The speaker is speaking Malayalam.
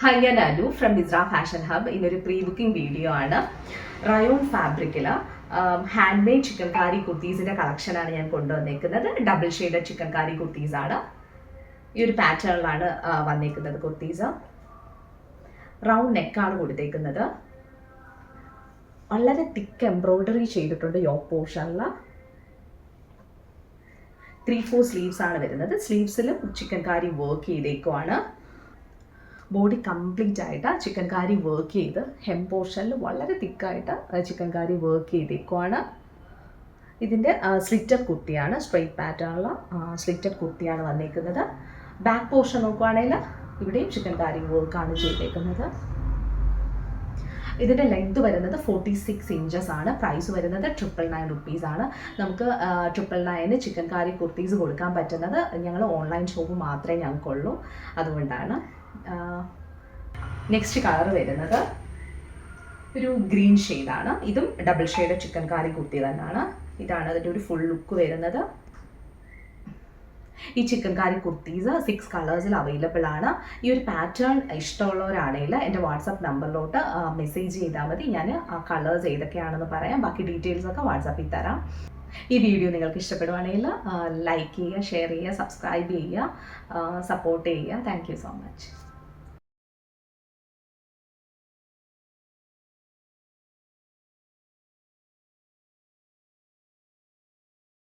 ഹായ്, ഞാൻ Anu from Misra fashion hub. ഇതൊരു പ്രീ ബുക്കിംഗ് വീഡിയോ ആണ്. റയോൺ ഫാബ്രിക്കിൽ ഹാൻഡ് മെയ്ഡ് ചിക്കൻ കാരി കുർത്തീസിൻ്റെ കളക്ഷനാണ് ഞാൻ കൊണ്ടുവന്നേക്കുന്നത്. ഡബിൾ ഷെയ്ഡഡ് ചിക്കൻ കാരി കുർത്തീസാണ്. ഈ ഒരു പാറ്റേണിലാണ് വന്നേക്കുന്നത് കുർത്തീസ്. റൗണ്ട് നെക്കാണ് കൊടുത്തേക്കുന്നത്. വളരെ തിക്ക് എംബ്രോയ്ഡറി ചെയ്തിട്ടുണ്ട് യോക്ക് പോർഷനിൽ. 3/4 സ്ലീവ്സ് ആണ് വരുന്നത്. സ്ലീവ്സിൽ ചിക്കൻ കാരി വർക്ക് ചെയ്തേക്കുവാണ്. ബോഡി കംപ്ലീറ്റ് ആയിട്ട് ചിക്കൻ കാരി വർക്ക് ചെയ്ത് ഹെം പോർഷനിൽ വളരെ തിക്കായിട്ട് ചിക്കൻ കാരി വർക്ക് ചെയ്തേക്കുവാണ്. ഇതിൻ്റെ സ്ലിറ്റഡ് കുർത്തിയാണ്, സ്ട്രെയിറ്റ് പാറ്റേണുള്ള സ്ലിറ്റഡ് കുർത്തിയാണ് വന്നേക്കുന്നത്. ബാക്ക് പോർഷൻ നോക്കുവാണെങ്കിൽ ഇവിടെയും ചിക്കൻ കാരി വർക്കാണ് ചെയ്തേക്കുന്നത്. ഇതിൻ്റെ ലെങ്ത് വരുന്നത് 46 ഇഞ്ചസ് ആണ്. പ്രൈസ് വരുന്നത് 999 റുപ്പീസ് ആണ്. നമുക്ക് 999 ചിക്കൻ കാരി കുർത്തീസ് കൊടുക്കാൻ പറ്റുന്നത് ഞങ്ങൾ ഓൺലൈൻ ഷോപ്പ് മാത്രമേ ഞങ്ങൾക്കുള്ളൂ. അതുകൊണ്ടാണ്. നെക്സ്റ്റ് കളർ വരുന്നത് ഒരു ഗ്രീൻ ഷെയ്ഡാണ്. ഇതും ഡബിൾ ഷെയ്ഡ് ചിക്കൻ കാരി കുർത്തി തന്നെയാണ്. ഇതാണ് അതിൻ്റെ ഒരു ഫുൾ ലുക്ക് വരുന്നത്. ഈ ചിക്കൻ കാരി കുർത്തീസ് 6 കളേഴ്സിൽ അവൈലബിൾ ആണ്. ഈ ഒരു പാറ്റേൺ ഇഷ്ടമുള്ളവരാണെങ്കിൽ എൻ്റെ വാട്സപ്പ് നമ്പറിലോട്ട് മെസ്സേജ് ചെയ്താൽ മതി. ഞാൻ ആ കളേഴ്സ് ഏതൊക്കെയാണെന്ന് പറയാം. ബാക്കി ഡീറ്റെയിൽസൊക്കെ വാട്സപ്പിൽ തരാം. ഈ വീഡിയോ നിങ്ങൾക്ക് ഇഷ്ടപ്പെടുവാണെങ്കിൽ ലൈക്ക് ചെയ്യുക, ഷെയർ ചെയ്യുക, സബ്സ്ക്രൈബ് ചെയ്യുക, സപ്പോർട്ട് ചെയ്യുക. Thank you so much.